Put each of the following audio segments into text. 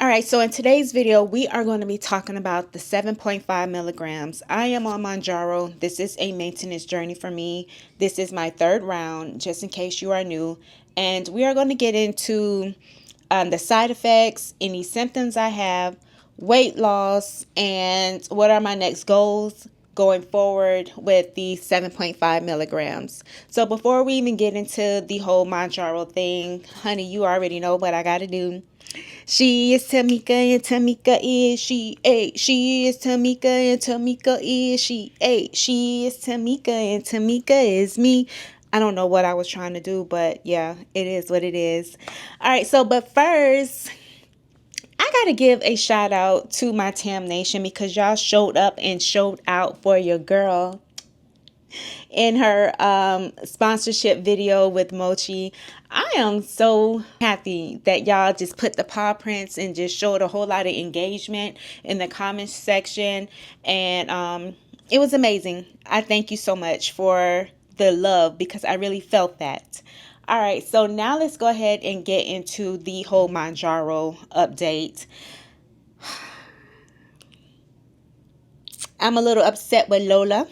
All right, so in today's video, we are going to be talking about the 7.5 milligrams. I am on MOUNJARO. This is a maintenance journey for me. This is my third round, just in case you are new. And we are going to get into the side effects, any symptoms I have, weight loss, and what are my next goals going forward with the 7.5 milligrams. So before we even get into the whole MOUNJARO thing, honey, you already know what I got to do. She is Tamika and Tamika is she. She is Tamika and Tamika is she. She is Tamika and Tamika is me. I don't know what I was trying to do, but yeah, it is what it is. All right, so but first, I got to give a shout out to my Tam Nation because y'all showed up and showed out for your girl in her sponsorship video with Mochi. I am so happy that y'all just put the paw prints and just showed a whole lot of engagement in the comments section. And it was amazing. I thank you so much for the love because I really felt that. All right, so now let's go ahead and get into the whole MOUNJARO update. I'm a little upset with Lola,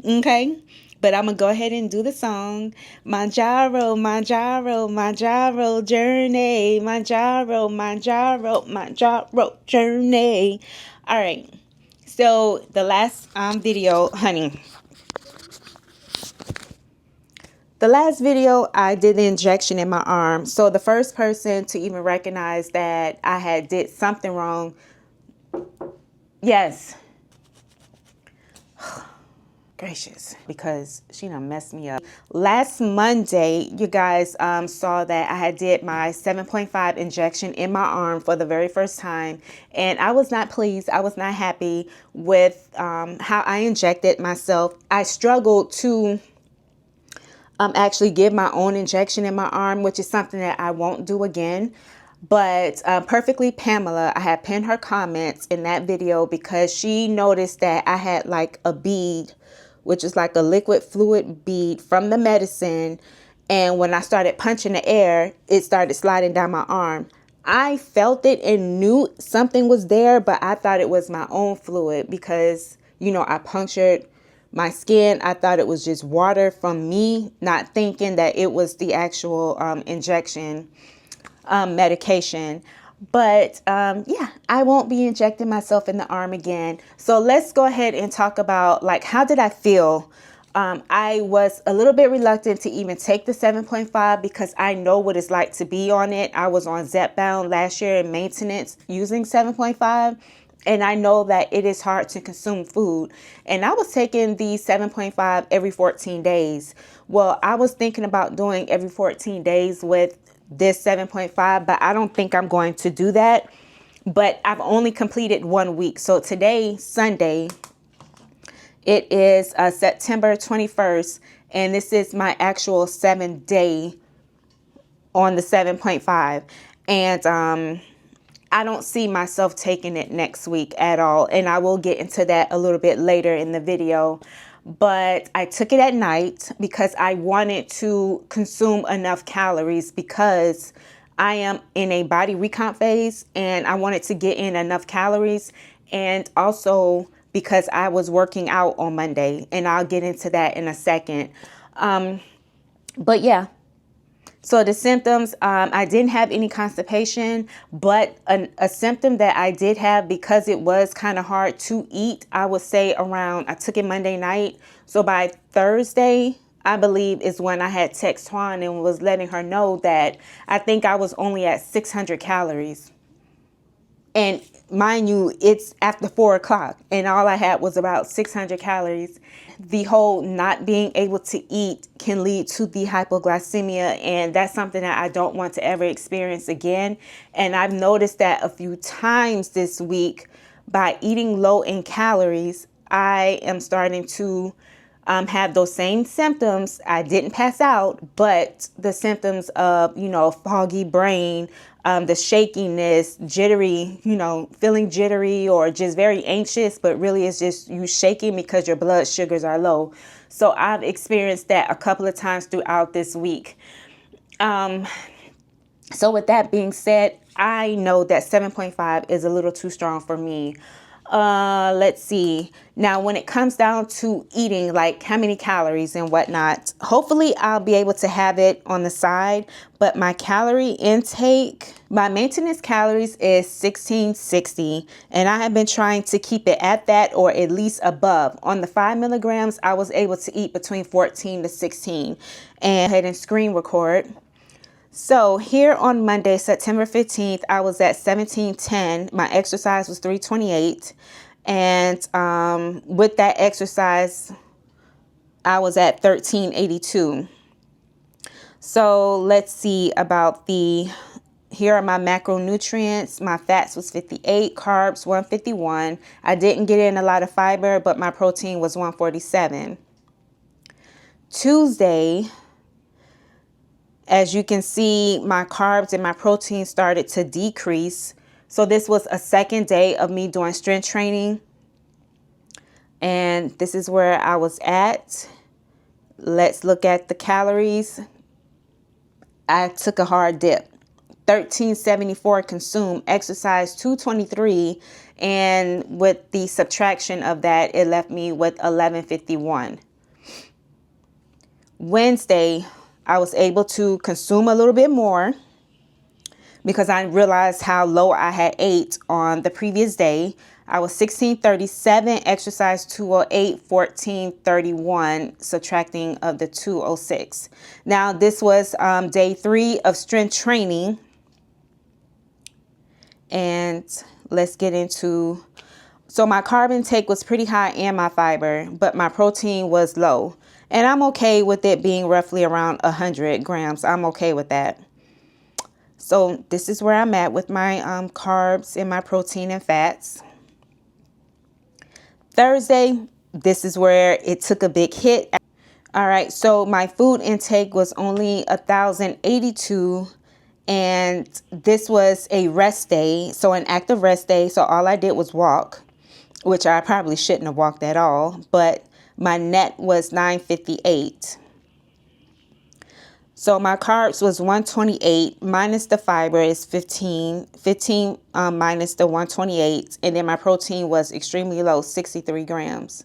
okay? But I'm going to go ahead and do the song. MOUNJARO, MOUNJARO, MOUNJARO journey. MOUNJARO, MOUNJARO, MOUNJARO journey. All right. So the last video, honey. The last video, I did the injection in my arm. So the first person to even recognize that I had did something wrong. Yes. Gracious, because she done messed me up. Last Monday, you guys saw that I had did my 7.5 injection in my arm for the very first time, and I was not pleased. I was not happy with how I injected myself. I struggled to actually give my own injection in my arm, which is something that I won't do again. But Perfectly Pamela, I had pinned her comments in that video because she noticed that I had like a bead, which is like a liquid fluid bead from the medicine. And when I started punching the air, it started sliding down my arm. I felt it and knew something was there, but I thought it was my own fluid because, you know, I punctured my skin. I thought it was just water from me, not thinking that it was the actual injection medication. But yeah, I won't be injecting myself in the arm again. So let's go ahead and talk about like, how did I feel? I was a little bit reluctant to even take the 7.5 because I know what it's like to be on it. I was on Zepbound last year in maintenance using 7.5. And I know that it is hard to consume food. And I was taking the 7.5 every 14 days. Well, I was thinking about doing every 14 days with this 7.5, but I don't think I'm going to do that. But I've only completed 1 week. So today, Sunday, it is September 21st, and this is my actual 7th day on the 7.5. And I don't see myself taking it next week at all. And I will get into that a little bit later in the video. But I took it at night because I wanted to consume enough calories because I am in a body recomp phase and I wanted to get in enough calories, and also because I was working out on Monday, and I'll get into that in a second. But yeah. So the symptoms, I didn't have any constipation, but a symptom that I did have, because it was kind of hard to eat, I would say around, I took it Monday night. So by Thursday, I believe, is when I had text Twan and was letting her know that I think I was only at 600 calories. And mind you, it's after 4 o'clock and all I had was about 600 calories. The whole not being able to eat can lead to the hypoglycemia, and that's something that I don't want to ever experience again. And I've noticed that a few times this week. By eating low in calories, I am starting to have those same symptoms. I didn't pass out, but the symptoms of, you know, foggy brain, the shakiness, jittery, you know, feeling jittery or just very anxious, but really it's just you shaking because your blood sugars are low. So I've experienced that a couple of times throughout this week. So with that being said, I know that 7.5 is a little too strong for me. Let's see. Now, when it comes down to eating, like how many calories and whatnot, hopefully I'll be able to have it on the side. But my calorie intake, my maintenance calories is 1660, and I have been trying to keep it at that or at least above. On the 5 milligrams, I was able to eat between 14 to 16. And go ahead and screen record. So here on Monday, September 15th, I was at 1710. My exercise was 328. And with that exercise, I was at 1382. So let's see about here are my macronutrients. My fats was 58, carbs 151. I didn't get in a lot of fiber, but my protein was 147. Tuesday, as you can see, my carbs and my protein started to decrease. So this was a second day of me doing strength training. And this is where I was at. Let's look at the calories. I took a hard dip. 1374 consumed, exercise 223. And with the subtraction of that, it left me with 1151. Wednesday, I was able to consume a little bit more because I realized how low I had ate on the previous day. I was 1637, exercise 208, 1431, subtracting of the 206. Now, this was day 3 of strength training. And let's get into, so my carb intake was pretty high and my fiber, but my protein was low. And I'm okay with it being roughly around 100 grams. I'm okay with that. So this is where I'm at with my carbs and my protein and fats. Thursday, this is where it took a big hit. All right, so my food intake was only 1,082. And this was a rest day, so an active rest day. So all I did was walk, which I probably shouldn't have walked at all. But my net was 958. So my carbs was 128 minus the fiber is 15 minus the 128. And then my protein was extremely low, 63 grams.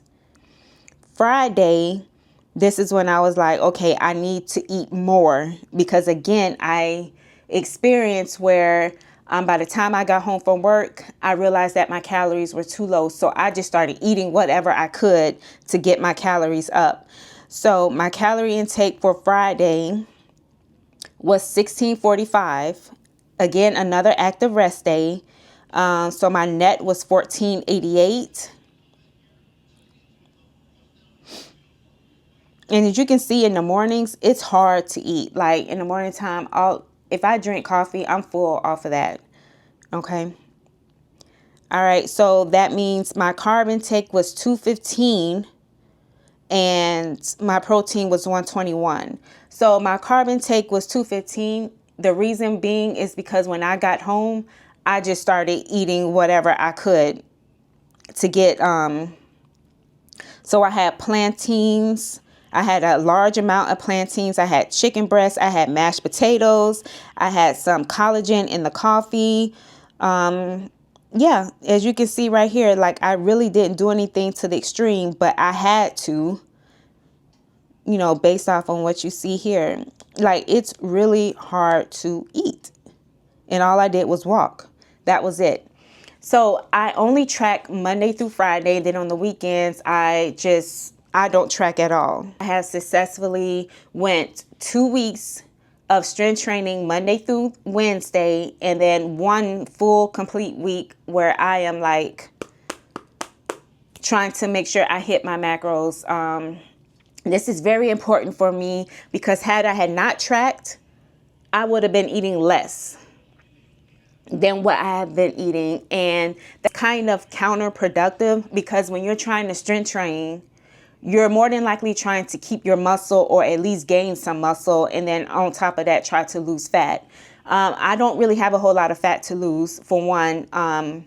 Friday, this is when I was like, okay, I need to eat more. Because again, I experienced where by the time I got home from work, I realized that my calories were too low. So I just started eating whatever I could to get my calories up. So my calorie intake for Friday was 1645. Again, another active rest day. So my net was 1488. And as you can see in the mornings, it's hard to eat. Like in the morning time, if I drink coffee, I'm full off of that. Okay. All right. So that means my carb intake was 215 and my protein was 121. So my carb intake was 215. The reason being is because when I got home, I just started eating whatever I could to get, so I had plantains. I had a large amount of plantains. I had chicken breasts. I had mashed potatoes. I had some collagen in the coffee. Yeah, as you can see right here, like I really didn't do anything to the extreme, but I had to, you know, based off on what you see here. Like it's really hard to eat. And all I did was walk. That was it. So I only track Monday through Friday. Then on the weekends, I don't track at all. I have successfully went 2 weeks of strength training Monday through Wednesday, and then one full complete week where I am like trying to make sure I hit my macros. This is very important for me because had I not tracked, I would have been eating less than what I have been eating. And that's kind of counterproductive because when you're trying to strength train, you're more than likely trying to keep your muscle or at least gain some muscle. And then on top of that, try to lose fat. I don't really have a whole lot of fat to lose. For one, I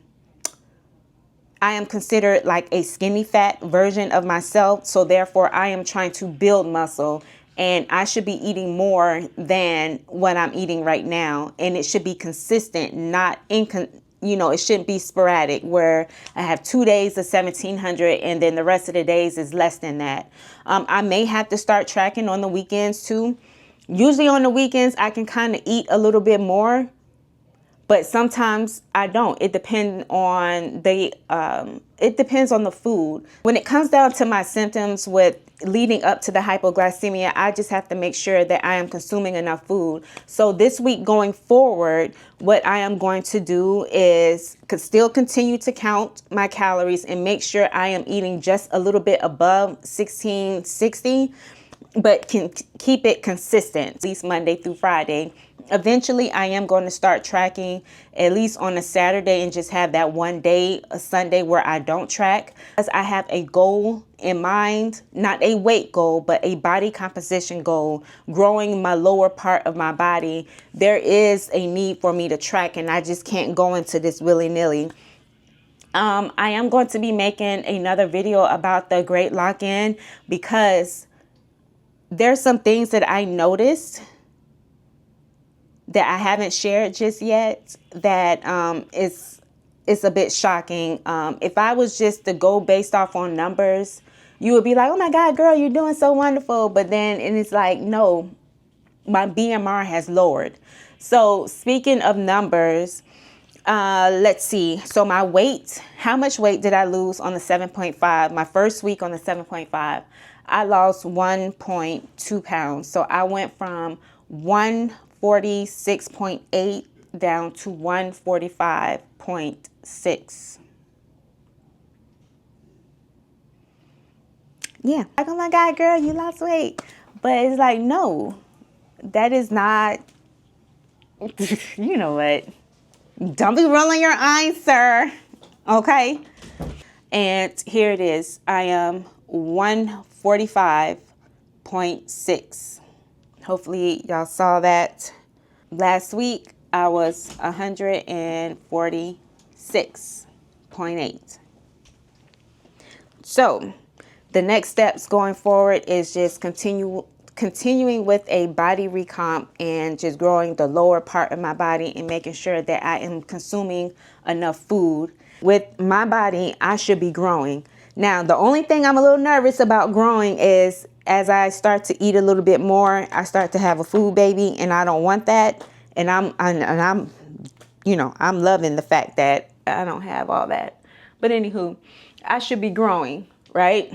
am considered like a skinny fat version of myself. So therefore, I am trying to build muscle. and I should be eating more than what I'm eating right now, and it should be consistent, not it shouldn't be sporadic where I have 2 days of 1700 and then the rest of the days is less than that. I may have to start tracking on the weekends too. Usually on the weekends I can kind of eat a little bit more, but sometimes I don't. It depends on the food. When it comes down to my symptoms with leading up to the hypoglycemia, I just have to make sure that I am consuming enough food. So this week going forward, what I am going to do is still continue to count my calories and make sure I am eating just a little bit above 1660, but can keep it consistent, at least Monday through Friday. Eventually, I am going to start tracking at least on a Saturday and just have that one day, a Sunday, where I don't track. Because I have a goal in mind, not a weight goal, but a body composition goal, growing my lower part of my body. There is a need for me to track, and I just can't go into this willy-nilly. I am going to be making another video about the Great Lock-In because there's some things that I noticed that I haven't shared just yet that is a bit shocking. If I was just to go based off on numbers, you would be like, oh my God, girl, you're doing so wonderful. But then it's like, no, my BMR has lowered. So speaking of numbers, let's see. So my weight, how much weight did I lose on the 7.5? My first week on the 7.5, I lost 1.2 pounds. So I went from 146.8 down to 145.6. Yeah. Like, oh my God, girl, you lost weight. But it's like, no, that is not, you know what? Don't be rolling your eyes, sir. Okay. And here it is. I am 145.6. Hopefully y'all saw that. Last week I was 146.8. So the next steps going forward is just continuing with a body recomp and just growing the lower part of my body and making sure that I am consuming enough food. With my body, I should be growing. Now, the only thing I'm a little nervous about growing is as I start to eat a little bit more, I start to have a food baby, and I don't want that. And I'm loving the fact that I don't have all that. But anywho, I should be growing, right?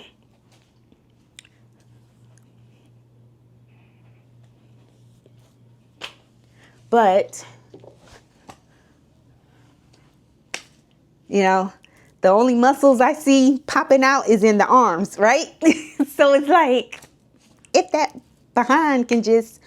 But, the only muscles I see popping out is in the arms, right? So it's like, if that behind can just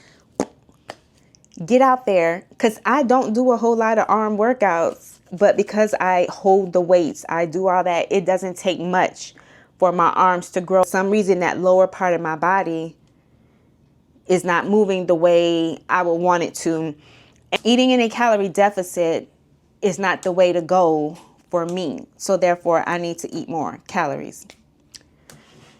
get out there, because I don't do a whole lot of arm workouts, but because I hold the weights, I do all that, it doesn't take much for my arms to grow. For some reason, that lower part of my body is not moving the way I would want it to. And eating in a calorie deficit is not the way to go for me. So therefore, I need to eat more calories.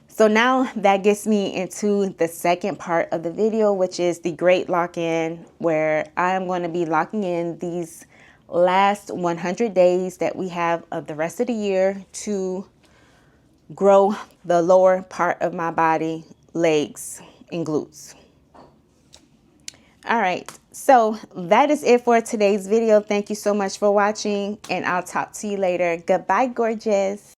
So now that gets me into the second part of the video, which is the Great Lock-In, where I am going to be locking in these last 100 days that we have of the rest of the year to grow the lower part of my body, legs and glutes. All right, so that is it for today's video. Thank you so much for watching, and I'll talk to you later. Goodbye, gorgeous.